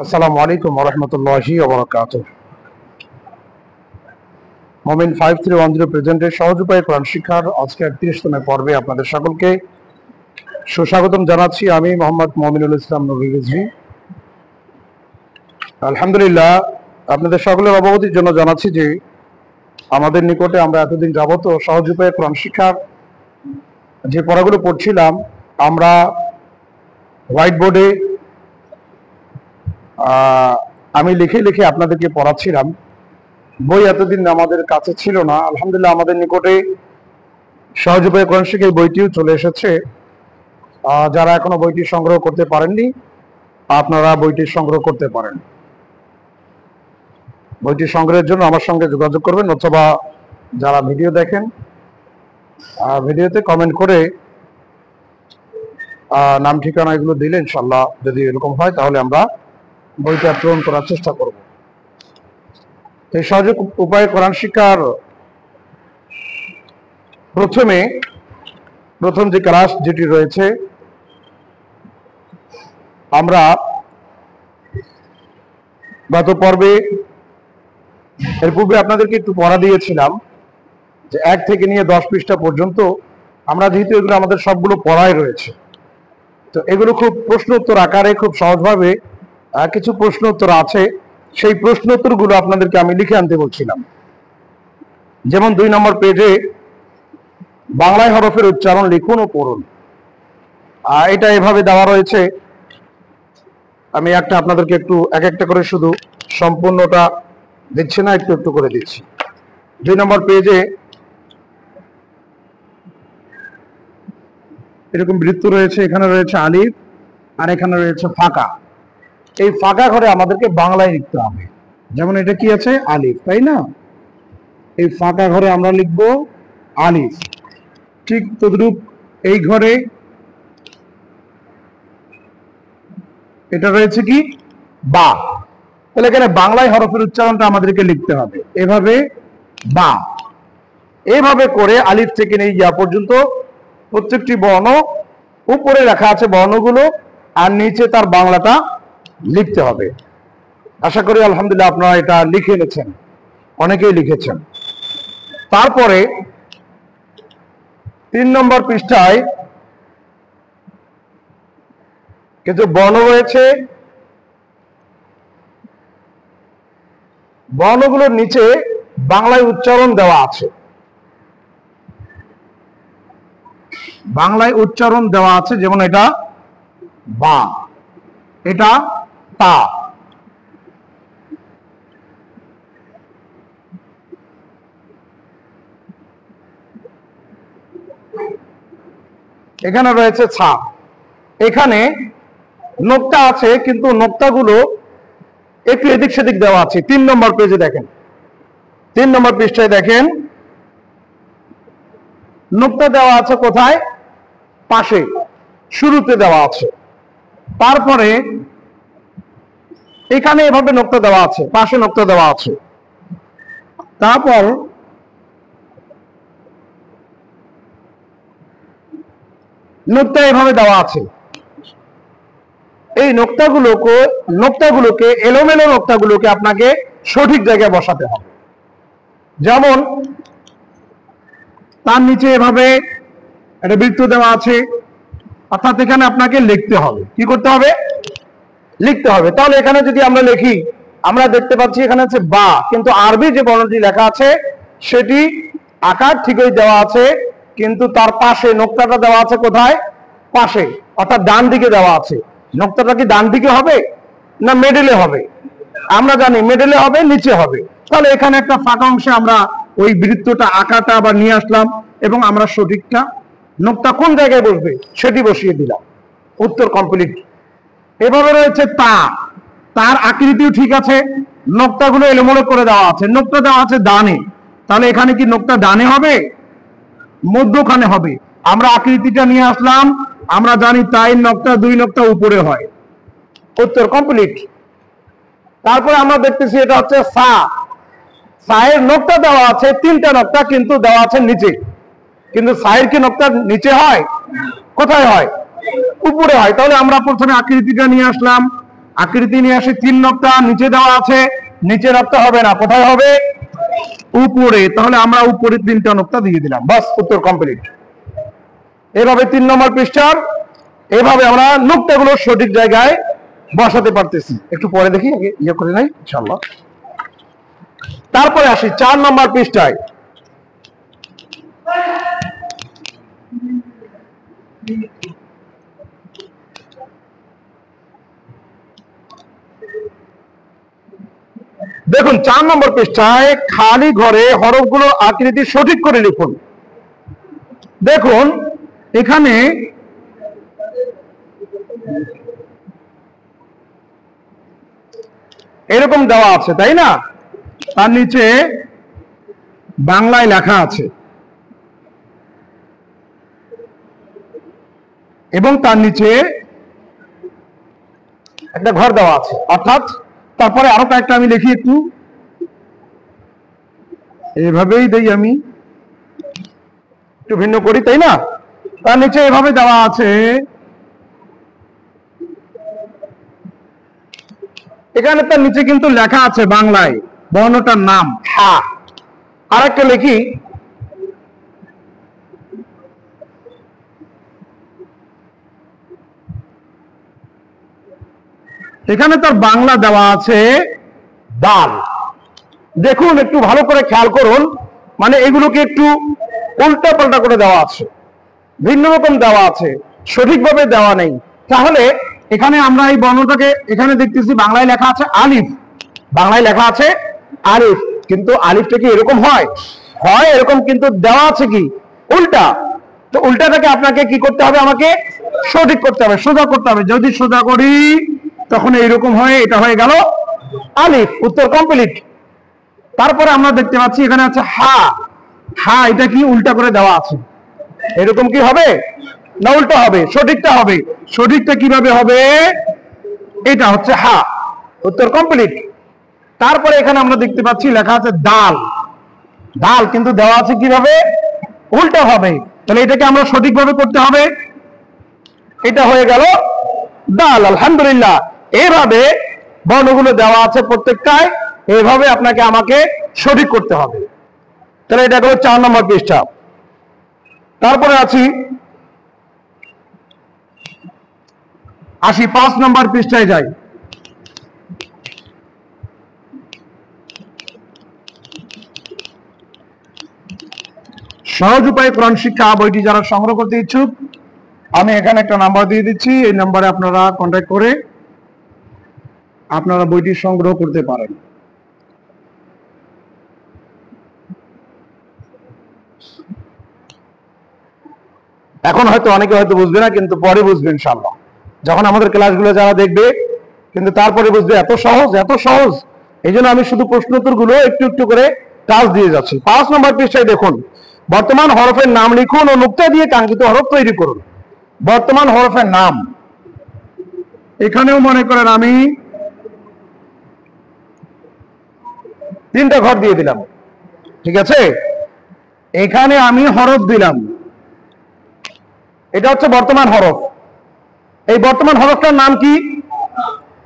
আসসালামু আলাইকুম ওয়া রাহমাতুল্লাহি ওয়া বারাকাতুহু। মোমিন 5310 প্রেজেন্টের সহজ উপায়ে কোরআন শিক্ষার আজকে 31তম পর্বে আপনাদের সকলকে সুস্বাগতম জানাচ্ছি। আমি মোহাম্মদ মুমিনুল ইসলাম নবী রিজভী। আলহামদুলিল্লাহ, আপনাদের সকলের অবগতির জন্য জানাচ্ছি যে আমাদের নিকটে আমরা এতদিন যাবত সহজ উপায়ে কোরআন শিক্ষার যে পড়াগুলো পড়ছিলাম, আমরা হোয়াইট বোর্ডে আমি লিখে লিখে আপনাদেরকে পড়াচ্ছিলাম। বই এতদিন আমাদের কাছে ছিল না। আলহামদুলিল্লাহ, আমাদের নিকটে সহজ উপায়ে কোরআন শিক্ষার বইটিও চলে এসেছে। যারা এখনো বইটি সংগ্রহ করতে পারেননি, আপনারা বইটি সংগ্রহ করতে পারেন। বইটি সংগ্রহের জন্য আমার সঙ্গে যোগাযোগ করবেন, অথবা যারা ভিডিও দেখেন ভিডিওতে কমেন্ট করে নাম ঠিকানা এগুলো দিলে ইনশাল্লাহ যদি এরকম হয় তাহলে আমরা বইটা পূরণ করার চেষ্টা করব। এই সহজ উপায়ে কোরআন শিক্ষার প্রথম যে ক্লাস যেটি রয়েছে, আমরা গত পর্বে এর পূর্বে আপনাদেরকে একটু পড়া দিয়েছিলাম যে 1 থেকে নিয়ে 10 পৃষ্ঠা পর্যন্ত আমরা যেহেতু এগুলো আমাদের সবগুলো পড়াই রয়েছে, তো এগুলো খুব প্রশ্ন উত্তর আকারে খুব সহজভাবে কিছু প্রশ্ন উত্তর আছে। সেই প্রশ্ন উত্তরগুলো আপনাদেরকে আমি লিখে আনতে বলছিলাম। যেমন 2 নম্বর পেজে বাংলায় হরফের উচ্চারণ লিখুন ও পড়ুন। এটা এভাবে দেওয়া রয়েছে। আমি আপনাদেরকে একটু এক একটা করে, শুধু সম্পূর্ণটা দিচ্ছি না, একটু একটু করে দিচ্ছি। 2 নম্বর পেজে এরকম বৃত্ত রয়েছে, এখানে রয়েছে আলিফ আর এখানে রয়েছে ফাঁকা। এই ফাঁকা ঘরে আমাদেরকে বাংলায় লিখতে হবে। যেমন এটা কি আছে? আলিফ, তাই না? এই ফাঁকা ঘরে আমরা লিখব আলিফ। ঠিক তদ্রূপ এই ঘরে এটা রয়েছে কি? বা। তাহলে এখানে বাংলায় হরফের উচ্চারণটা আমাদেরকে লিখতে হবে এভাবে, বা। এভাবে করে আলিফ থেকে নিয়ে ইয়া পর্যন্ত প্রত্যেকটি বর্ণ উপরে রাখা আছে বর্ণগুলো, আর নিচে তার বাংলাটা লিখতে হবে। আশা করি আলহামদুলিল্লাহ আপনারা এটা লিখে এনেছেন, অনেকেই লিখেছেন। তারপরে 3 নম্বর পৃষ্ঠায় কিছু বর্ণ রয়েছে। বর্ণগুলোর নিচে বাংলায় উচ্চারণ দেওয়া আছে। বাংলায় উচ্চারণ দেওয়া আছে, যেমন এটা বা, এটা তা। এখানে রয়েছে ছা। এখানে নোক্তা আছে, কিন্তু নোক্তাগুলো একটু এদিক সেদিক দেওয়া আছে। 3 নম্বর পেজে দেখেন, 3 নম্বর পৃষ্ঠায় দেখেন নোক্তা দেওয়া আছে কোথায়? পাশে, শুরুতে দেওয়া আছে। তারপরে এখানে এভাবে নোক্তা দেওয়া আছে, পাশে নোক্তা দেওয়া আছে। তারপর নোক্তা এভাবে দেওয়া আছে। এই নোক্তাগুলোকে এলোমেলো নোক্তাগুলোকে আপনাকে সঠিক জায়গায় বসাতে হবে। যেমন তার নিচে এভাবে একটা বৃত্ত দেওয়া আছে, অর্থাৎ এখানে আপনাকে লিখতে হবে। কি করতে হবে? লিখতে হবে। তাহলে এখানে যদি আমরা লিখি, আমরা দেখতে পাচ্ছি এখানে আছে বা, কিন্তু আরবি যে বর্ণটি লেখা আছে সেটি আকার ঠিকই দেওয়া আছে, কিন্তু তার পাশে নোক্তাটা দেওয়া আছে কোথায়? পাশে, অর্থাৎ ডান দিকে দেওয়া আছে। নোক্তাটা কি ডান দিকে হবে না মিডলে হবে? আমরা জানি মিডলে হবে, নিচে হবে। তাহলে এখানে একটা ফাঁকা অংশে আমরা ওই বৃত্তটা আকারটা আবার নিয়ে আসলাম এবং আমরা সঠিকটা নোক্তা কোন জায়গায় বসবে সেটি বসিয়ে দিলাম। উত্তর কমপ্লিট। এভাবে রয়েছে তা। তার আকৃতিও ঠিক আছে, নোক্তাগুলো এলোমেলো করে দেওয়া আছে। নোক্তা দেওয়া আছে ডানে, তাহলে এখানে কি নোক্তা ডানে হবে? মধ্যখানে হবে। আমরা আকৃতিটা নিয়ে আসলাম। আমরা জানি তাই নোক্তা 2 নোক্তা উপরে হয়। উত্তর কমপ্লিট। তারপরে আমরা দেখতেছি এটা হচ্ছে সা। সায়ের নোক্তা দেওয়া আছে 3টা নোক্তা, কিন্তু দেওয়া আছে নিচে। কিন্তু সায়ের কি নোক্তা নিচে হয়? কোথায় হয়? উপরে হয়। তাহলে আমরা প্রথমে আকৃতিটা নিয়ে আসলাম। আকৃতি নিয়ে আসি 3 নকটা নিচে দেওয়া আছে, নিচে রাখতে হবে না, কোথায় হবে? উপরে। তাহলে আমরা উপরে 3টা নকটা দিয়ে দিলাম, বাস উত্তর কমপ্লিট। এভাবে 3 নম্বর পৃষ্ঠার এভাবে আমরা নকটাগুলো সঠিক জায়গায় বসাতে পারতেছি। একটু পরে দেখি, আগে ইয়ে করে নাই ইনশাআল্লাহ। তারপরে আসি 4 নম্বর পৃষ্ঠায়। দেখুন 4 নম্বর পৃষ্ঠায় খালি ঘরে হরফগুলো আকৃতি সঠিক করে লিখুন। দেখুন এখানে এরকম দেওয়া আছে, তাই না? তার নিচে বাংলায় লেখা আছে এবং তার নিচে একটা ঘর দেওয়া আছে, অর্থাৎ তারপরে আরো কয়েকটা আমি লিখি, একটু এভাবেই দেই, আমি একটু ভিন্ন করি, তাই না? তার নিচে এভাবে দেওয়া আছে, এখানে তার নিচে কিন্তু লেখা আছে বাংলায় বর্ণটার নাম হা। আর একটা লিখি, এখানে তার বাংলা দেওয়া আছে দাল। দেখুন একটু ভালো করে খেয়াল করুন, মানে এগুলোকে একটু উল্টা পাল্টা করে দেওয়া আছে, ভিন্ন রকম দেওয়া আছে, সঠিকভাবে দেওয়া নেই। তাহলে এখানে আমরা এই বর্ণটাকে এখানে দেখতেছি বাংলায় লেখা আছে আলিফ, বাংলায় লেখা আছে আলিফ, কিন্তু আলিফটা কি এরকম হয়? হয় এরকম, কিন্তু দেওয়া আছে কি উল্টা। তো উল্টাটাকে আপনাকে কি করতে হবে? আমাকে সঠিক করতে হবে, সোজা করতে হবে। যদি সোজা করি তখন এইরকম হয়, এটা হয়ে গেল আলিফ, উত্তর কমপ্লিট। তারপরে আমরা দেখতে পাচ্ছি এখানে আছে হা। হা এটা কি উল্টা করে দেওয়া আছে, এরকম কি হবে না উল্টা হবে? সঠিকটা হবে। সঠিকটা কিভাবে হবে? এটা হচ্ছে হা, উত্তর কমপ্লিট। তারপরে এখানে আমরা দেখতে পাচ্ছি লেখা আছে দাল। দাল কিন্তু দেওয়া আছে কিভাবে? উল্টা হবে। তাহলে এটাকে আমরা সঠিকভাবে করতে হবে, এটা হয়ে গেল দাল। আলহামদুলিল্লাহ। এইভাবে বর্ণগুলো দেওয়া আছে প্রত্যেকটায়, এইভাবে আপনাকে আমাকে সঠিক করতে হবে। তাহলে এটা হলো 4 নম্বর পৃষ্ঠা। তারপরে আসি 5 নম্বর পৃষ্ঠায় যাই। সহজ উপায়ে কোরআন শিক্ষা বইটি যারা সংগ্রহ করতে ইচ্ছুক, আমি এখানে একটা নাম্বার দিয়ে দিচ্ছি, এই নাম্বারে আপনারা কন্ট্যাক্ট করে আপনারা বইটি সংগ্রহ করতে পারেন। এখন হয়তো অনেকে হয়তো বুঝবে না, কিন্তু পরে বুঝবে ইনশাআল্লাহ, যখন আমাদের ক্লাসগুলো যারা দেখবে, কিন্তু তারপরে বুঝবে এত সহজ, এত সহজ। এই জন্য আমি শুধু প্রশ্ন উত্তরগুলো একটু একটু করে টাচ দিয়ে যাচ্ছি। 5 নম্বর পৃষ্ঠায় দেখুন, বর্তমান হরফের নাম লিখুন ও নুক্তা দিয়ে কাঙ্ক্ষিত হরফ তৈরি করুন। বর্তমান হরফের নাম, এখানেও মনে করেন আমি 3টা ঘর দিয়ে দিলাম, ঠিক আছে? এখানে আমি হরফ দিলাম, এটা হচ্ছে বর্তমান হরফ। এই বর্তমান হরফটার নাম কি?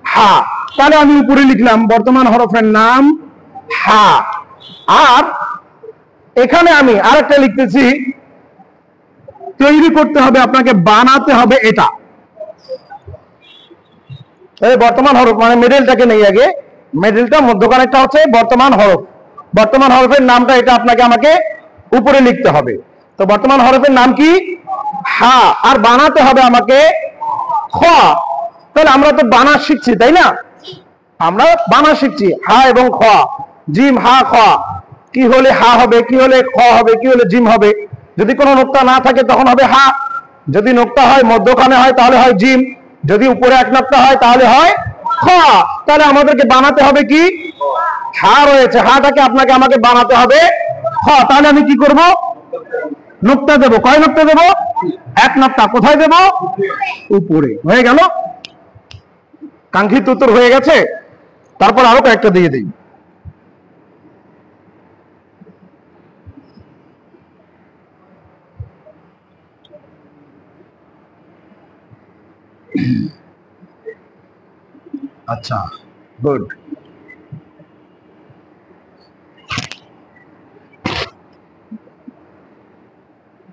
হা। তাহলে আমি উপরে লিখলাম বর্তমান হরফের নাম হা। আর এখানে আমি আরেকটা লিখতেছি, তৈরি করতে হবে, আপনাকে বানাতে হবে এটা। বর্তমান হরফ মানে মিডলটাকে নেই আগে, মিডলটা মধ্যখানেরটা হচ্ছে বর্তমান হরফ। বর্তমান হরফের নামটা এটা আপনাকে আমাকে উপরে লিখতে হবে। তো বর্তমান হরফের নাম কি? হা। আর বানাতে হবে আমাকে খ। তাহলে আমরা তো বানা শিখছি, তাই না? আমরা বানা শিখছি, হা এবং খ, জিম হা খ। কি হলে হা হবে, কি হলে খ হবে, কি হলে জিম হবে? যদি কোনো নোক্তা না থাকে তখন হবে হা, যদি নোক্তা হয় মধ্যখানে হয় তাহলে হয় জিম, যদি উপরে এক নোক্তা হয় তাহলে হয় খ। তাহলে আমাদেরকে বানাতে হবে কি? হা রয়েছে, হাটাকে আপনাকে আমাকে বানাতে হবে খ। তাহলে আমি কি করব? নোক্তা দেব। কয় নোক্তা দেব? এক নোক্তা। কোথায় দেব? উপরে। হয়ে গেল, কাঙ্ক্ষিত উত্তর হয়ে গেছে। তারপর আরো কয়েকটা দিয়ে দিই। আচ্ছা, গুড।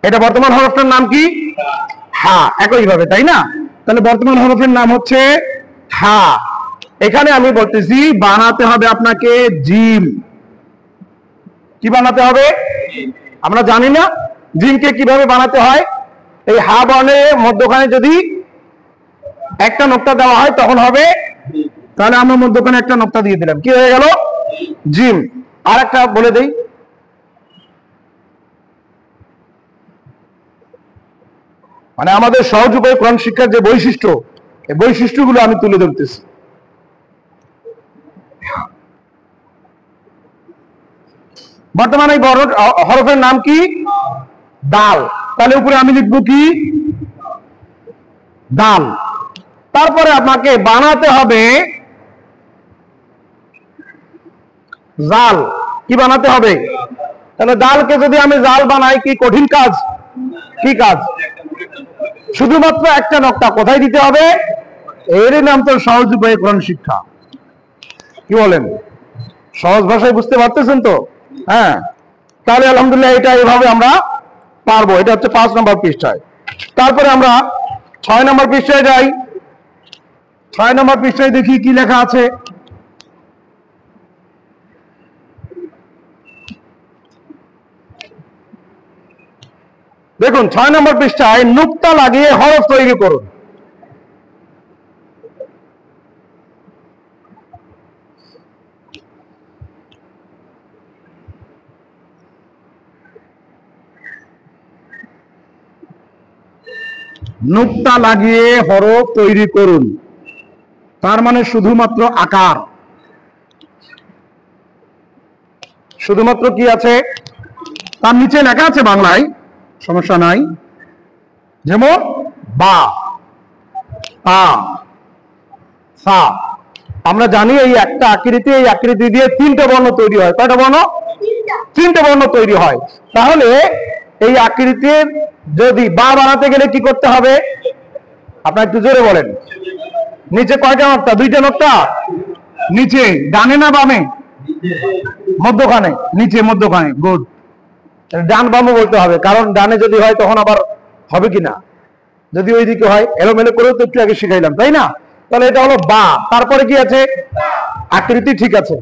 এটা বর্তমান হরফটার নাম কি? হা। একইভাবে, তাই না? তাহলে বর্তমান হরফের নাম হচ্ছে হা। এখানে আমি বলতেছি বানাতে হবে আপনাকে জিম। কি বানাতে হবে? আমরা জানি না জিমকে কিভাবে বানাতে হয়। এই হা বর্ণের মধ্যখানে যদি একটা নোক্তা দেওয়া হয় তখন হবে, তাহলে আমরা মধ্যখানে একটা নোক্তা দিয়ে দিলাম, কি হয়ে গেল? জিম। আর একটা বলে দেই, মানে আমাদের সহজ উপায়ে কোরআন শিক্ষার যে বৈশিষ্ট্য, এই বৈশিষ্ট্যগুলো আমি তুলে ধরতেছি। বর্তমানে এই বড় হরফের নাম কি? দাল। তাহলে উপরে আমি লিখবো কি? দাল। তারপরে আপনাকে বানাতে হবে জাল। কি বানাতে হবে? তাহলে দালকে যদি আমি জাল বানাই, কি কঠিন কাজ? কি কাজ? শুধুমাত্র একটা নকটা কোথায় দিতে হবে? এর নাম তো সহজ উপায়ে কোরআন শিক্ষা। কি বলেন? সহজ ভাষায় বুঝতে পারতেছেন তো? হ্যাঁ। তাহলে আলহামদুলিল্লাহ এটা এইভাবে আমরা পারবো। এটা হচ্ছে 5 নম্বর পৃষ্ঠায়। তারপরে আমরা 6 নম্বর পৃষ্ঠায় যাই। 6 নম্বর পৃষ্ঠায় দেখি কি লেখা আছে। দেখুন 6 নম্বর পৃষ্ঠায় নুক্তা লাগিয়ে হরফ তৈরি করুন। নুক্তা লাগিয়ে হরফ তৈরি করুন, তার মানে শুধুমাত্র আকার। শুধুমাত্র কি আছে? তার নিচে লেখা আছে বাংলায়, সমস্যা নাই। যেমন বা, আ, সা। আমরা জানি এই একটা আকৃতি, এই আকৃতি দিয়ে 3টে বর্ণ তৈরি হয়। কয়টা বর্ণ? 3টে বর্ণ তৈরি হয়। তাহলে এই আকৃতির যদি বা বানাতে গেলে কি করতে হবে? আপনারা একটু জোরে বলেন। নিচে কয়টা নোক্তা? 2টে নোক্তা। নিচে ডানে না বামে? মধ্যখানে। নিচে মধ্যখানে, গুড। ডান বামও বলতে হবে, কারণ ডানে যদি হয় তখন আবার হবে কিনা, যদি ওইদিকে হয় এলোমেলো করেও তো একটু আগে শিখাইলাম, তাই না? তাহলে এটা হলো বা। তারপরে কি আছে? আকৃতি, ঠিক আছে।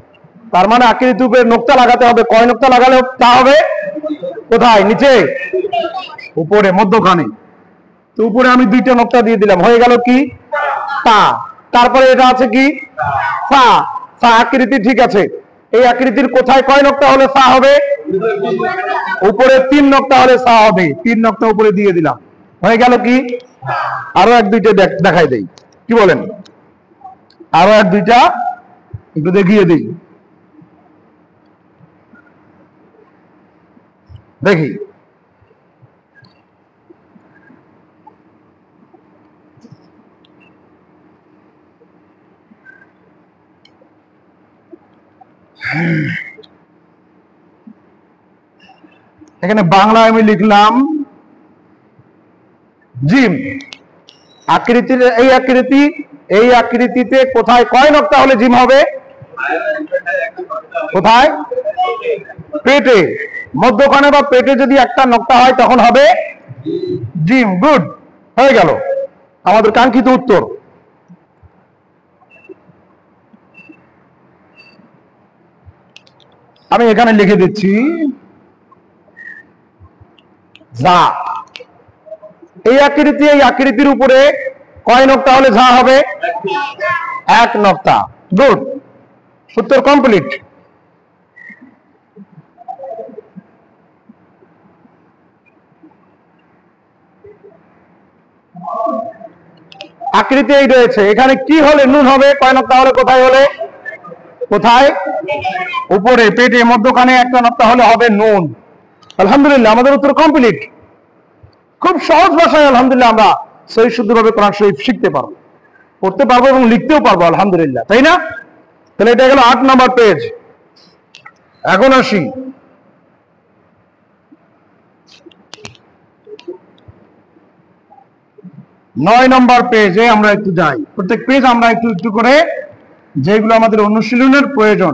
তার মানে আকৃতির উপরে নোক্তা লাগাতে হবে। কয় নোক্তা লাগালে তা হবে? কোথায়? নিচে, উপরে, মধ্যখানে। তো উপরে আমি 2টে নোক্তা দিয়ে দিলাম, হয়ে গেল কি? তা। তারপরে এটা আছে কি? সা। সা আকৃতি, ঠিক আছে। এই আকৃতির কোথায় কয় নোক্তা হলে সা হবে? উপরে 3 নোক্তা হলে সা হবে। 3 নোক্তা উপরে দিয়ে দিলাম, হয়ে গেল কি? আরো 1-2টে দেখাই দেই, কি বলেন? আরো 1-2টা একটু দেখিয়ে দিই, দেখি। এখানে বাংলায় আমি লিখলাম জিম। আকৃতির এই আকৃতি, এই আকৃতিতে কোথায় কয় নোক্তা হলে জিম হবে? কোথায়? পেটে। মধ্যখানে বা পেটে যদি একটা নোক্তা হয় তখন হবে জিম। গুড, হয়ে গেল আমাদের কাঙ্ক্ষিত উত্তর। আমি এখানে লিখে দিচ্ছি যা। এই আকৃতি, এই আকৃতির উপরে কয় নোক্তা হলে যা হবে? 1 নোক্তা। গুড, উত্তর কমপ্লিট। আকৃতি এই রয়েছে। এখানে কি হলে নুন হবে? কয় নোক্তা হলে? কোথায় হলে? কোথায়? উপরে, পেটে, মধ্যখানে একটা নোক্তা হলে হবে নুন। আলহামদুলিল্লাহ, আমাদের উত্তর কমপ্লিট। খুব সহজ ভাষায় আলহামদুলিল্লাহ আমরা সহি শুদ্ধভাবে কোরআন শরীফ শিখতে পারবো, পড়তে পারবো এবং লিখতেও পারবো আলহামদুলিল্লাহ, তাই না? তাহলে এটা গেল 8 নম্বর পেজ। এখন আসি 9 নম্বর পেজে। আমরা একটু যাই, প্রত্যেক পেজ আমরা একটু একটু করে যেগুলো আমাদের অনুশীলনের প্রয়োজন,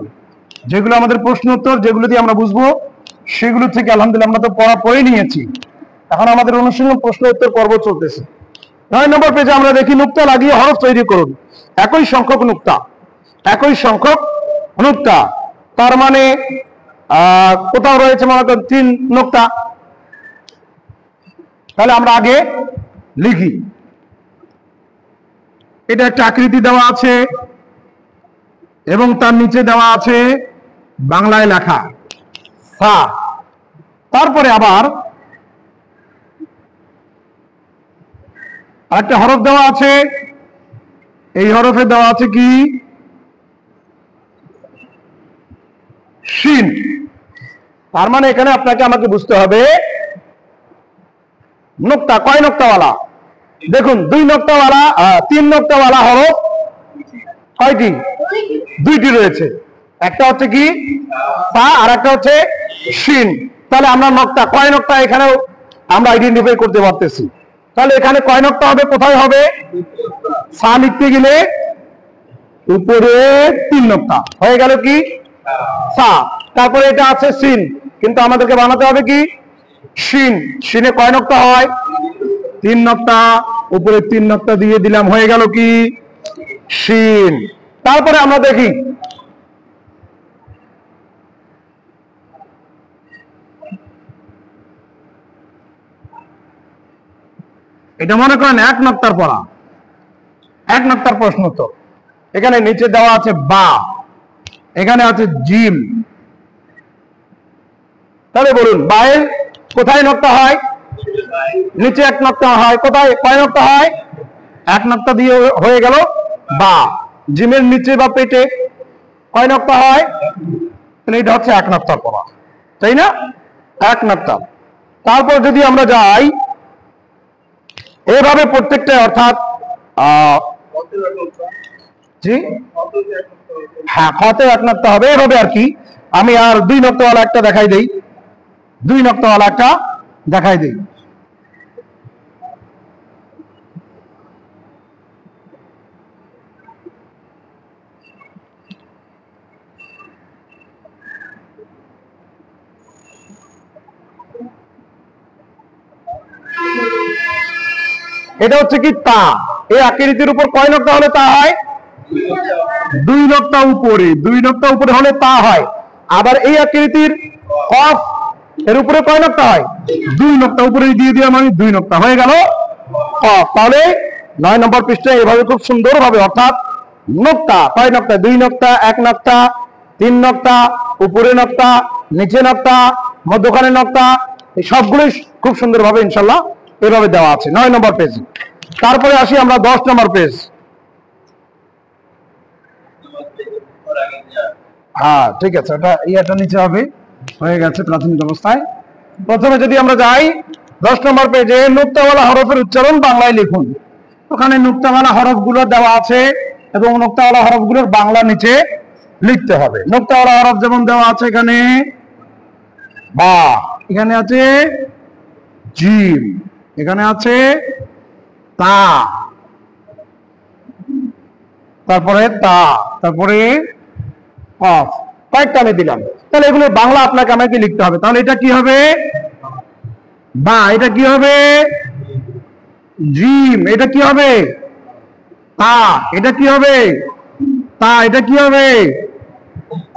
যেগুলো আমাদের প্রশ্ন উত্তর, যেগুলো দিয়ে আমরা বুঝবো, সেগুলো থেকে আলহামদুলিল্লাহ আমরা তো পড়া পড়ে নিয়েছি। এখন আমাদের অনুশীলন প্রশ্ন উত্তর পর্ব চলতেছে। 9 নম্বর পেজে আমরা দেখি নুক্তা লাগিয়ে হরফ তৈরি করুন। একই সংখ্যক নুক্তা, একই সংখ্যক নুক্তা, তার মানে কোথাও রয়েছে মনে করেন 3 নুক্তা, তাহলে আমরা আগে লিখি। এটা একটা আকৃতি দেওয়া আছে এবং তার নিচে দেওয়া আছে বাংলায় লেখা সা। তারপরে আবার আরেকটা হরফ দেওয়া আছে, এই হরফে দেওয়া আছে কি শিন। তার মানে এখানে আপনাকে আমাকে বুঝতে হবে নুক্তা কয় নুক্তাওয়ালা। দেখুন 2 নুক্তাওয়ালা 3 নুক্তাওয়ালা হরফ কয়টি? 2টি রয়েছে, একটা হচ্ছে কি সা আর একটা হচ্ছে শিন। তাহলে আমরা নুক্তা কয় নুক্তা এখানেও আমরা আইডেন্টিফাই করতে পারতেছি। তাহলে এখানে কয় নুক্তা হবে, কোথায় হবে? সা লিখতে গেলে উপরে 3 নুক্তা হয়ে গেল কি সা। তারপরে এটা আছে শিন, কিন্তু আমাদেরকে বানাতে হবে কি শিন। শিনে কয় নুক্তা হয়? 3 নুক্তা, উপরে 3 নুক্তা দিয়ে দিলাম, হয়ে গেল কি শিন। তারপরে আমরা দেখি এটা মনে করেন 1 নুক্তার পড়া, 1 নুক্তার প্রশ্ন। তো এখানে নিচে দেওয়া আছে বা, এখানে আছে জিম। তাহলে বলুন বায়ের কোথায় নুক্তা হয়? নিচে 1 নুক্তা হয়। কোথায় কয় নুক্তা হয়? 1 নুক্তা দিয়ে হয়ে গেল বা। জিমের নিচে বা পেটে কয় নুক্তা হয়? তাহলে এটা হচ্ছে 1 নুক্তার পড়া, তাই না? 1 নুক্তা। তারপর যদি আমরা যাই এভাবে প্রত্যেকটা, অর্থাৎ জি হ্যাঁ খতে 1 নুক্তা হবে, এভাবে আর কি। আমি আর 2 নুক্তাওয়ালা একটা দেখাই দেই, 2 নুক্তাওয়ালা একটা দেখাই দেই। এটা হচ্ছে কি তা। এই আকৃতির উপর কয় নুক্তা হলে তা হয়? 2 নুক্তা উপরে, 2 নুক্তা উপরে হলে তা হয়। আবার এই আকৃতির কফ, এর উপরে কয় নুক্তা হয়? 2 নুক্তা উপরে দিয়ে দিলাম আমি, 2 নুক্তা হয়ে গেল কফ। তাহলে 9 নম্বর পৃষ্ঠায় এভাবে খুব সুন্দরভাবে, অর্থাৎ নুক্তা কয় নুক্তা? 2 নুক্তা, 1 নুক্তা, 3 নুক্তা, উপরে নুক্তা, নিচে নুক্তা, মধ্যখানে নুক্তা, এই সবগুলোই খুব সুন্দরভাবে ইনশাআল্লাহ এভাবে দেওয়া আছে 9 নম্বর পেজ। তারপরে আসি আমরা 10 নম্বর পেজ। হ্যাঁ ঠিক আছে, এটা এটা নিচে হবে, হয়ে গেছে প্রাথমিক অবস্থায়। প্রথমে যদি আমরা যাই 10 নম্বর পেজে, নুক্তাওয়ালা হরফের উচ্চারণ বাংলায় লিখুন। ওখানে নুক্তাওয়ালা হরফগুলো দেওয়া আছে এবং নুক্তাওয়ালা হরফগুলোর বাংলা নিচে লিখতে হবে। নুক্তাওয়ালা হরফ যেমন দেওয়া আছে এখানে বা, এখানে আছে জিম, এখানে আছে তা, তারপরে তা, তারপরে কফ, কয়েকটা আমি দিলাম। তাহলে এগুলো বাংলা আপনাকে আমাকে লিখতে হবে। তাহলে এটা কি হবে? বা। এটা কি হবে? জিম। এটা কি হবে? তা। এটা কি হবে? তা। এটা কি হবে?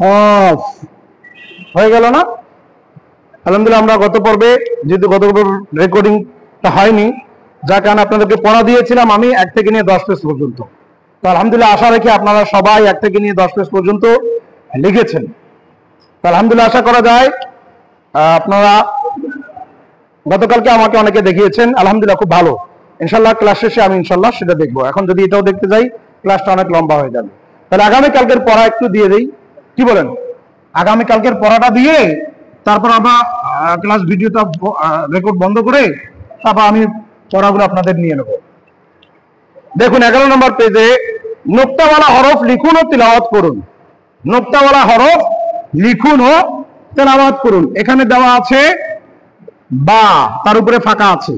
কফ। হয়ে গেল না? আলহামদুলিল্লাহ আমরা গত পর্বে, যেহেতু গত রেকর্ডিংটা হয়নি, যার কারণে আপনাদেরকে পড়া দিয়েছিলাম আমি 1 থেকে নিয়ে 10 পেজ পর্যন্ত। তো আলহামদুলিল্লাহ আশা রাখি আপনারা সবাই 1 থেকে নিয়ে 10 পেজ পর্যন্ত লিখেছেন। তো আলহামদুলিল্লাহ আশা করা যায় আপনারা, গতকালকে আমাকে অনেকে দেখিয়েছেন, আলহামদুলিল্লাহ খুব ভালো। ইনশাল্লাহ ক্লাস শেষে আমি ইনশাল্লাহ সেটা দেখবো। এখন যদি এটাও দেখতে যাই ক্লাসটা অনেক লম্বা হয়ে যাবে। তাহলে আগামীকালকের পড়া একটু দিয়ে দেই, কি বলেন? আগামীকালকের পড়াটা দিয়ে তারপর আমরা ক্লাস ভিডিওটা রেকর্ড বন্ধ করে তারপর আমি পড়াগুলো আপনাদের নিয়ে নেব। দেখুন 11 নম্বর পেজে, নুক্তাওয়ালা হরফ লিখুন ও তিলাওয়াত করুন। নুক্তাওয়ালা হরফ লিখুন ও তেলাওয়াত করুন। এখানে দেওয়া আছে বা, তার উপরে ফাঁকা আছে।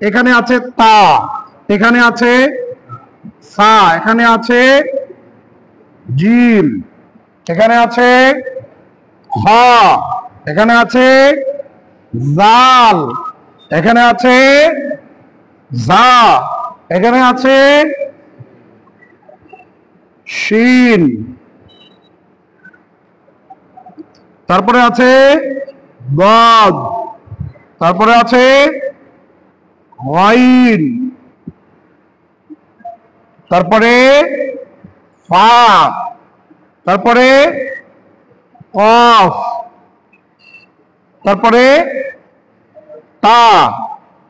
এখানে আছে তা, এখানে আছে সা, এখানে আছে জিম, এখানে আছে খ, এখানে আছে জাল, এখানে আছে জা, এখানে আছে শিন, তারপরে আছে দাদ, তারপরে আছে গাইন, তারপরে ফা, তারপরে কফ, তারপরে তা,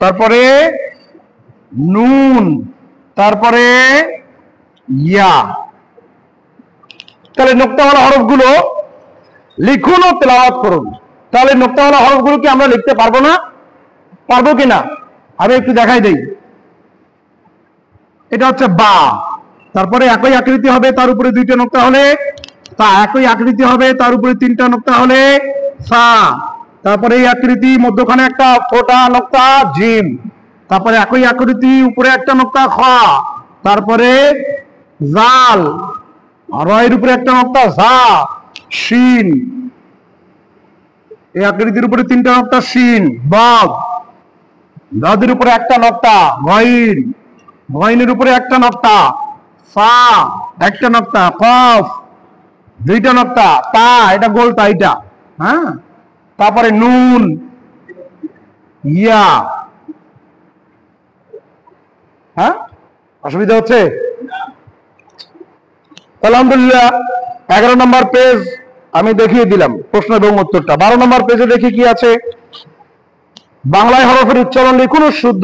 তারপরে নুন, তারপরে ইয়া। তাহলে নোক্তাওয়ালা হরফগুলো লিখুন ও তেলাওয়াত করুন। তাহলে নোক্তাওয়ালা হরফগুলো কি আমরা লিখতে পারবো না? পারবো কিনা আমি একটু দেখাই দেই। এটা হচ্ছে বা, তারপরে একই আকৃতি হবে, তার উপরে দুইটা নোক্তা হলে তা, একই আকৃতি হবে, তার উপরে তিনটা নোক্তা হলে সা, তারপরে এই আকৃতি মধ্যখানে একটা ফোটা নোক্তা জিম, তারপরে একই আকৃতি উপরে একটা নোক্তা খ, তারপরে জাল, আর এর উপরে একটা নোক্তা জা, শিন, এই আকৃতির উপরে তিনটা নোক্তা শিন, বাদ, দাদের উপরে একটা নোক্তা গাইন, গাইনের উপরে একটা নোক্তা, ফা একটা নোক্তা, কফ দুইটা নোক্তা, তা এটা গোলটা এটা, হ্যাঁ, তারপরে নুন, ইয়া। হ্যাঁ, অসুবিধা হচ্ছে? আলহামদুলিল্লাহ 11 নম্বর পেজ আমি দেখিয়ে দিলাম প্রশ্ন এবং উত্তরটা। 12 নম্বর পেজে দেখি কি আছে। বাংলায় হরফের উচ্চারণ লিখুন ও শুদ্ধ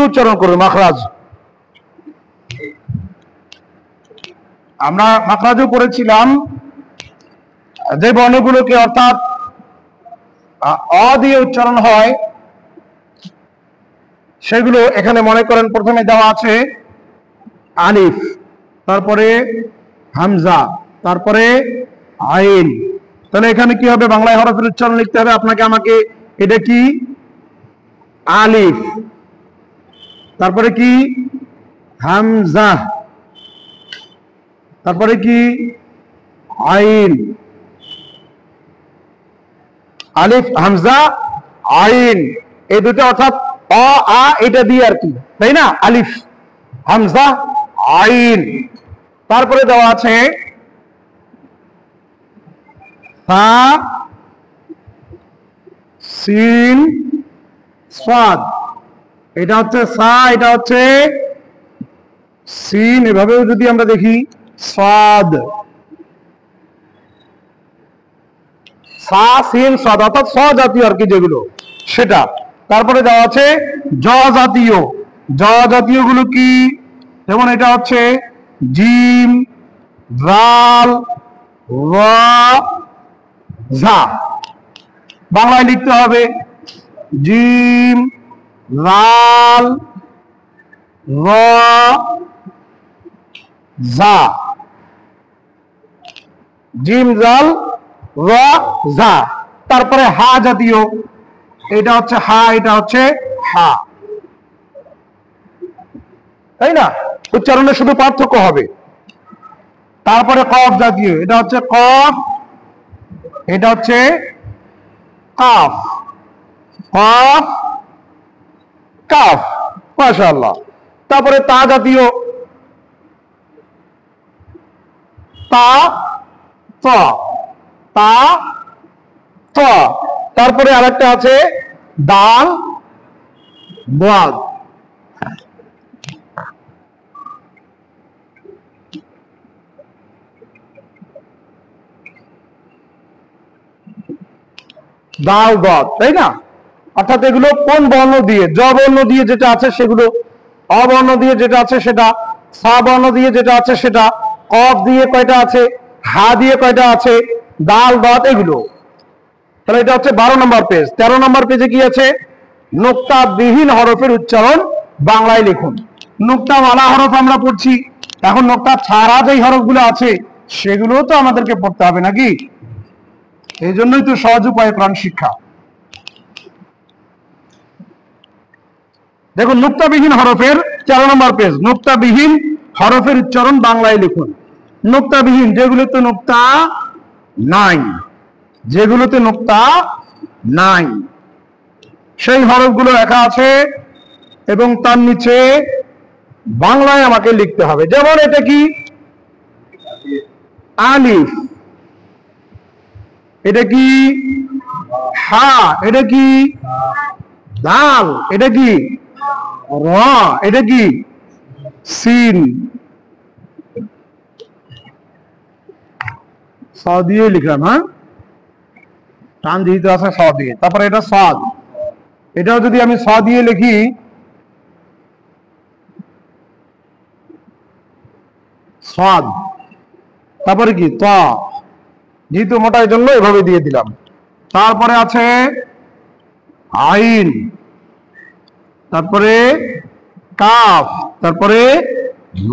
উচ্চারণ করুন। মাখরাজ, আমরা মাখরাজও পড়েছিলাম যে বর্ণগুলোকে অর্থাৎ অ দিয়ে উচ্চারণ হয় সেগুলো এখানে মনে করেন প্রথমে দেওয়া আছে আলিফ, তারপরে হামজা, তারপরে আইন। তাহলে এখানে কি হবে? বাংলায় হরফের উচ্চারণ লিখতে হবে আপনাকে আমাকে। এটা কি? আলিফ, তারপরে কি? হামজা, তারপরে কি? আইন, আলিফ হামজা আইন, এই দুটো অর্থাৎ অ আ এটা দিয়ে আর কি, তাই না? আলিফ হামজা আইন। তারপরে দেওয়া আছে ফা সিন সাদ, এটা হচ্ছে সা, এটা হচ্ছে সিন, এভাবেও যদি আমরা দেখি সাদ, সা সিন সাদ অর্থাৎ স জাতীয় আর কি যেগুলো সেটা। তারপরে দেওয়া আছে জ জাতীয়, জ জাতীয় গুলো কি? যেমন এটা হচ্ছে জিম, জাল, রা, ঝা। বাংলায় লিখতে হবে জিম, জাল, রা, ঝা, জিম, জাল, রা, ঝা। তারপরে হা জাতীয়, এটা হচ্ছে হা, এটা হচ্ছে হা, তাই না? উচ্চারণে শুধু পার্থক্য হবে। তারপরে কফ জাতীয়, এটা হচ্ছে কফ, এটা হচ্ছে কাফ, কফ কাফ, মাশাআল্লাহ। তারপরে তা জাতীয়, তা ত, তা ত। তারপরে আরেকটা আছে দাল বাদ। দাল দত, তাই না? অর্থাৎ এগুলো কোন বর্ণ দিয়ে? জ বর্ণ দিয়ে যেটা আছে সেগুলো, অবর্ণ দিয়ে যেটা আছে সেটা, সা বর্ণ দিয়ে যেটা আছে সেটা, কফ দিয়ে কয়টা আছে, হা দিয়ে কয়টা আছে, দাল দত এগুলো। তাহলে এটা হচ্ছে 12 নম্বর পেজ। 13 নম্বর পেজে কি আছে? নোক্তাবিহীন হরফের উচ্চারণ বাংলায় লিখুন। নোক্তাওয়ালা হরফ আমরা পড়ছি, এখন নোক্তা ছাড়া যেই হরফগুলো আছে সেগুলো তো আমাদেরকে পড়তে হবে নাকি? এই জন্যই তো সহজ উপায়ে কোরআন শিক্ষা। দেখুন নোক্তাবিহীন হরফের 13 নম্বর পেজ। নোক্তাবিহীন হরফের উচ্চারণ বাংলায় লিখুন। নোক্তাবিহীন, যেগুলোতে নোক্তা নাই, যেগুলোতে নোক্তা নাই সেই হরফগুলো লেখা আছে এবং তার নিচে বাংলায় আমাকে লিখতে হবে। যেমন এটা কি? আলিফ। এটা কি? হা। এটা কি? দাল। এটা কি? র। এটা কি? সিন। স দিয়ে লিখলাম, হ্যাঁ, টান যেহেতু আছে স দিয়ে। তারপরে এটা সাদ, এটাও যদি আমি স দিয়ে লিখি, সাদ। তারপরে কি? ত, যেহেতু মোটা এই জন্য এভাবে দিয়ে দিলাম। তারপরে আছে আইন, তারপরে কাফ, তারপরে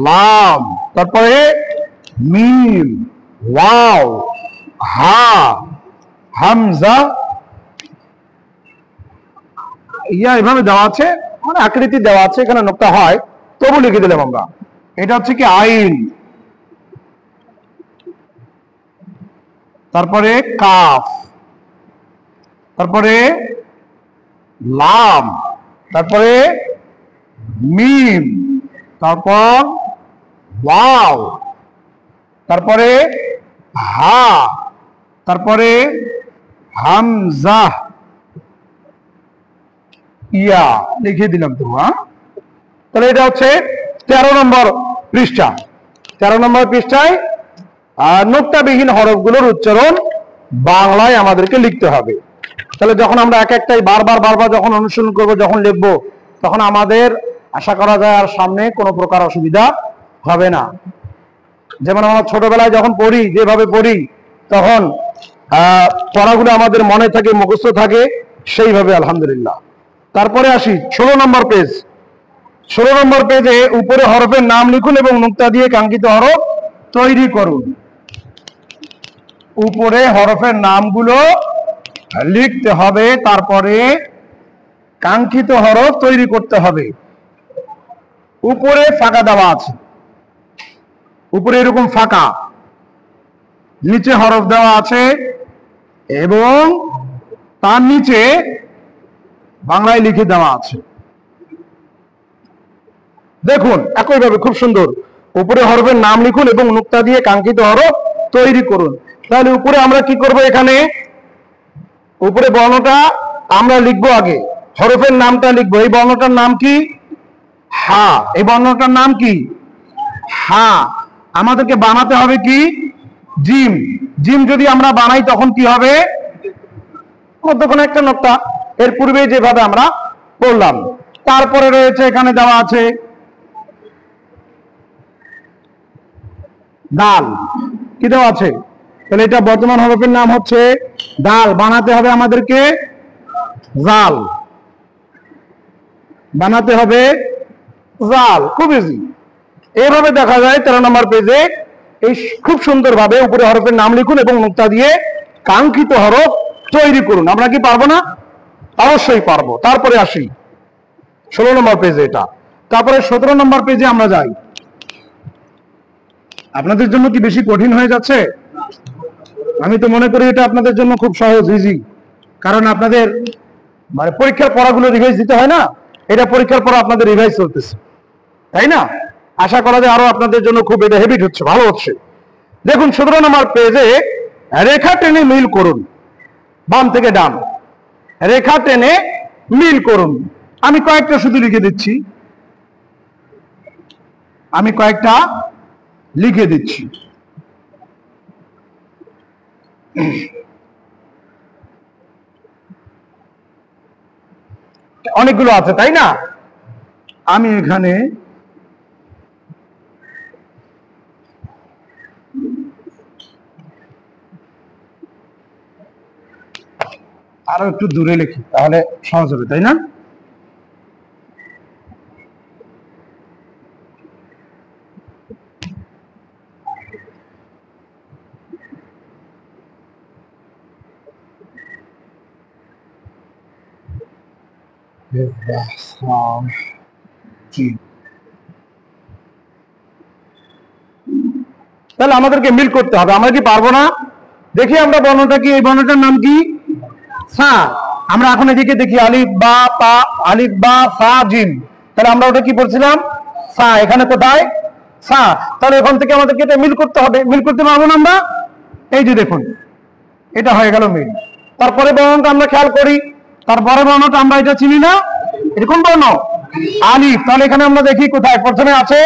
লাম, তারপরে মিম, ওয়াও, হা, হামজা, ইয়া এভাবে দেওয়া আছে, মানে আকৃতি দেওয়া আছে, এখানে নোক্তা হয় তবু লিখে দিলাম আমরা। এটা হচ্ছে কি? আইন। তারপরে কাফ, তারপরে লাম, তারপরে মিম, তারপর ওয়াও, তারপরে হা, তারপরে হামজা, ইয়া লিখে দিলাম তো। হ্যাঁ, তাহলে এটা হচ্ছে 13 নম্বর পৃষ্ঠা। 13 নম্বর পৃষ্ঠায় নোক্তাবিহীন হরফগুলোর উচ্চারণ বাংলায় আমাদেরকে লিখতে হবে। তাহলে যখন আমরা এক একটাই বারবার বারবার যখন অনুসরণ করব, যখন লিখবো, তখন আমাদের আশা করা যায় আর সামনে কোনো প্রকার অসুবিধা হবে না। যেমন আমরা ছোটবেলায় যখন পড়ি, যেভাবে পড়ি, তখন পড়াগুলো আমাদের মনে থাকে, মুখস্থ থাকে, সেইভাবে আলহামদুলিল্লাহ। তারপরে আসি 16 নম্বর পেজ। 16 নম্বর পেজে উপরে হরফের নাম লিখুন এবং নুক্তা দিয়ে কাঙ্ক্ষিত হরফ তৈরি করুন। উপরে হরফের নামগুলো লিখতে হবে, তারপরে কাঙ্ক্ষিত হরফ তৈরি করতে হবে। উপরে ফাঁকা দেওয়া আছে, উপরে এরকম ফাঁকা, নিচে হরফ দেওয়া আছে এবং তার নিচে বাংলায় লিখে দেওয়া আছে। দেখুন একইভাবে খুব সুন্দর, উপরে হরফের নাম লিখুন এবং নুক্তা দিয়ে কাঙ্ক্ষিত হরফ তৈরি করুন। তাহলে উপরে আমরা কি করব? এখানে উপরে বর্ণটা আমরা লিখবো, আগে হরফের নামটা লিখবো। এই বর্ণটার নাম কি? হা। এই বর্ণটার নাম কি? হা। আমাদেরকে বানাতে হবে কি? জিম। জিম যদি আমরা বানাই তখন কি হবে? মধ্যখানে একটা নোক্তা, এর পূর্বে যেভাবে আমরা পড়লাম। তারপরে রয়েছে, এখানে দেওয়া আছে দাল। কি দেওয়া আছে? তাহলে এটা বর্তমান হরফের নাম হচ্ছে দাল। বানাতে হবে আমাদেরকে জাল, বানাতে হবে জাল। খুব ইজি। এইভাবে দেখা যায় 13 নম্বর পেজে। এই খুব সুন্দরভাবে উপরে হরফের নাম লিখুন এবং নুক্তা দিয়ে কাঙ্ক্ষিত হরফ তৈরি করুন। আমরা কি পারবো না? অবশ্যই পারবো। তারপরে আসি 16 নম্বর পেজে এটা। তারপরে 17 নম্বর পেজে আমরা যাই। আপনাদের জন্য কি বেশি কঠিন হয়ে যাচ্ছে? আমি তো মনে করি এটা আপনাদের জন্য খুব সহজ, ইজি। কারণ আপনাদের মানে পরীক্ষার পড়াগুলো রিভাইজ দিতে হয় না, এটা পরীক্ষার পর আপনাদের রিভাইজ চলতেছে, তাই না? আশা করা যায় আরো আপনাদের জন্য খুব এটা হেবিট হচ্ছে, ভালো হচ্ছে। দেখুন 17 নম্বর পেজে রেখা টেনে মিল করুন। বাম থেকে ডান রেখা টেনে মিল করুন। আমি কয়েকটা শুধু লিখে দিচ্ছি, আমি কয়েকটা লিখে দিচ্ছি। অনেকগুলো আছে, তাই না? আমি এখানে আরো একটু দূরে লিখি, তাহলে সহজ হবে, তাই না? জি। তাহলে আমাদেরকে মিল করতে হবে। আমরা কি পারবো না? দেখি আমরা বর্ণটা কি, এই বর্ণটার নাম কি? সা। আমরা এখন এদিকে দেখি আলিফ বা পা, আলিফ বা সা জিম, তাহলে আমরা ওটা কি পড়ছিলাম? সা। এখানে কোথায়? সা। তাহলে এখান থেকে আমাদেরকে এটা মিল করতে হবে। মিল করতে পারবো না আমরা? এই যে দেখুন, এটা হয়ে গেল মিল। তারপরে বর্ণটা আমরা খেয়াল করি, তারপরে বর্ণটা আমরা এটা চিনি না, এটা কোন বর্ণ? আলিফ। তাহলে এখানে আমরা দেখি কোথায় প্রথমে আছে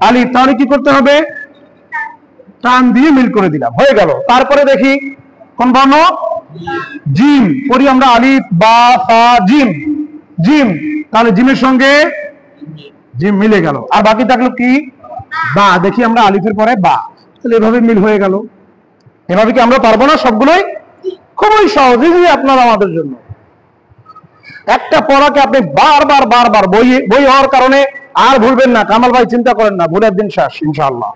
আলিফ, তাহলে কি করতে হবে? টান দিয়ে মিল করে দিলাম, হয়ে গেল। তারপরে দেখি কোন বর্ণ? জিম। পড়ি আমরা আলিফ বা সা জিম, জিম। তাহলে জিমের সঙ্গে জিম মিলে গেল। আর বাকি থাকলো কি? বা। দেখি আমরা আলিফের পরে বা, তাহলে এভাবে মিল হয়ে গেল। এভাবে কি আমরা পারবো না সবগুলোই? খুবই সহজ, ইজি আপনারা আমাদের জন্য। একটা পড়াকে আপনি বারবার বারবার বই হওয়ার কারণে আর ভুলবেন না। কামাল ভাই চিন্তা করেন না, ভুলের দিন শেষ ইনশাআল্লাহ।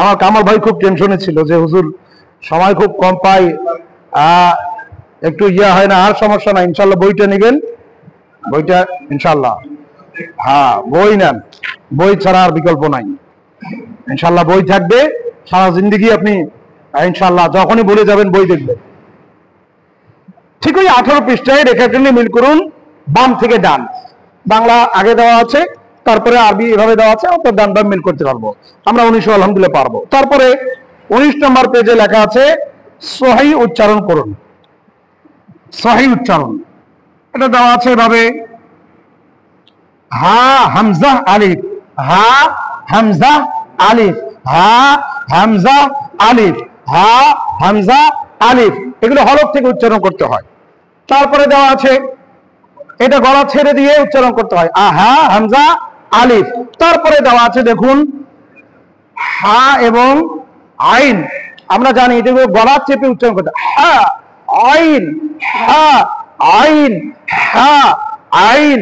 আমার কামাল ভাই খুব টেনশনে ছিল যে হুজুর সময় খুব কম পাই, একটু হয় না। আর সমস্যা না, ইনশাল্লাহ বইটা নেবেন, বইটা ইনশাল্লাহ। হ্যাঁ, বই নেন, বই ছাড়া আর বিকল্প নাই। ইনশাল্লাহ বই থাকবে সারা জিন্দগি, আপনি ইনশাল্লাহ যখনই ভুলে যাবেন বই দেখবেন। ঠিক ওই 18 পৃষ্ঠায় রেখা টেনে মিল করুন, বাম থেকে ডান। বাংলা আগে দেওয়া আছে, তারপরে আরবি এভাবে দেওয়া আছে, অর্থাৎ ডান বাম মিল করতে পারবো আমরা। 19 আলহামদুলিল্লাহ পারবো। তারপরে 19 নম্বর পেজে লেখা আছে সহি উচ্চারণ করুন। সহি উচ্চারণ এটা দেওয়া আছে এভাবে, হা হামজা আলিফ, হা হামজা আলিফ, হা হামজা আলিফ, হা হামজা আলিফ, এগুলো হরফ থেকে উচ্চারণ করতে হয়। তারপরে দেওয়া আছে এটা গলা ছেড়ে দিয়ে উচ্চারণ করতে হয়, আহা হামজা আলিফ। তারপরে দেওয়া আছে দেখুন হা এবং আইন, আমরা জানি এটা গলা চেপে উচ্চারণ করতে, হা আইন, হা আইন, হা আইন,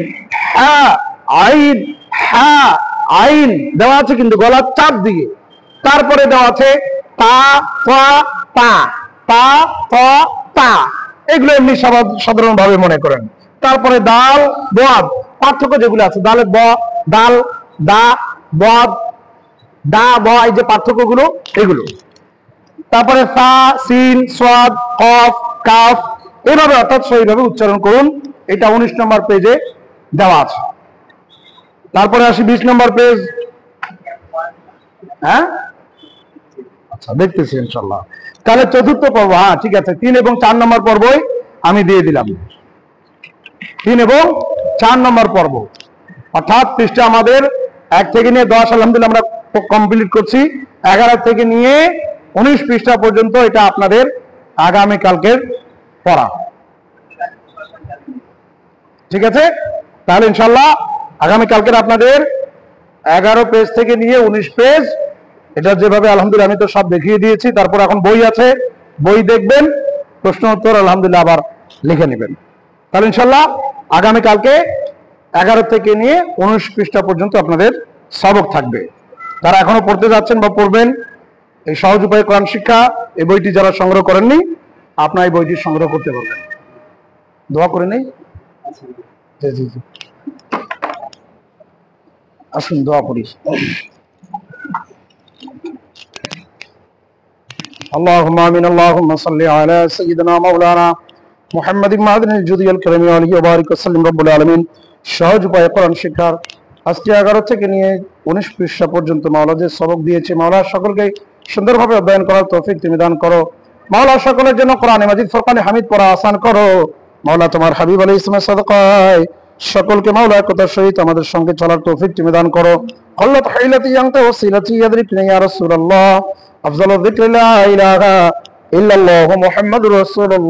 হা আইন, হা আইন দেওয়া আছে কিন্তু গলার চাপ দিয়ে। তারপরে দেওয়া আছে তা তা তা, তা তা তা, এগুলো এমনি সাধারণ ভাবে মনে করেন। তারপরে দাল বদ, পার্থক্য যেগুলো আছে, দালে ব, দাল দা, বদ দা ব, এই যে পার্থক্যগুলো এগুলো। তারপরে সা সিন সাদ কফ কাফ, এইভাবে অর্থাৎ সহিভাবে উচ্চারণ করুন। এটা 19 নম্বর পেজে দেওয়া আছে। তারপরে আসি 20 নম্বর পেজ। হ্যাঁ আচ্ছা, দেখতেছি ইনশাআল্লাহ। তাহলে চতুর্থ পর্ব, হ্যাঁ ঠিক আছে, 3 এবং 4 নম্বর পর্বই আমি দিয়ে দিলাম। 3 এবং 4 নম্বর পর্ব, অর্থাৎ পৃষ্ঠা আমাদের 1 থেকে নিয়ে 10 আলহামদুলিল্লাহ আমরা কমপ্লিট করছি। 11 থেকে নিয়ে 19 পৃষ্ঠা পর্যন্ত এটা আপনাদের আগামী কালকের পড়া, ঠিক আছে? তাহলে ইনশাআল্লাহ আগামী কালকের আপনাদের 11 পেজ থেকে নিয়ে 19 পেজ, এটা যেভাবে আলহামদুলিল্লাহ আমি তো সব দেখিয়ে দিয়েছি। তারপর এখন বই আছে, বই দেখবেন, প্রশ্ন উত্তর আলহামদুলিল্লাহ আবার লিখে নেবেন। তাহলে ইনশাআল্লাহ আগামী কালকে 11 থেকে নিয়ে 19 পৃষ্ঠা পর্যন্ত আপনাদের সবক থাকবে। যারা এখনো পড়তে যাচ্ছেন বা পড়বেন, এই সহজ উপায়ে কোরআন শিক্ষা এই বইটি যারা সংগ্রহ করেননি, আপনার এই বইটি সংগ্রহ করতে পারবেন। দোয়া করে নেই, জি জি জি, আসুন দোয়া করি। اللهم آمين اللهم صل على سيدنا مولانا محمد المعدن الجودي الكريم عليه وبارك وسلم رب العالمين। সহজ উপায়ে কোরআন শিক্ষার আজকে 11 থেকে নিয়ে 19 পৃষ্ঠা পর্যন্ত মাওলা যে সবক দিয়েছে, মাওলা সকলকে সুন্দরভাবে অধ্যয়ন করার তৌফিক তুমি দান করো। মাওলা সকলের জন্য কোরআনে মাজিদ ফুরকানে হামিদ পড়া আসান করো। মাওলা তোমার হাবিব আলাইহিস সালামের সাদাকায় সকলকে মাওলা একতার সহিত আমাদের সঙ্গে চলার তৌফিক তুমি দান করো। আল্লাহ তাহিলাতি আনতা ওয়াসিলাতি ইয়াদরিকনা ইয়া রাসূলুল্লাহ আফজালু যিকরি লা ইলাহা ইল্লাল্লাহু মুহাম্মাদুর রাসূলুল্লাহ।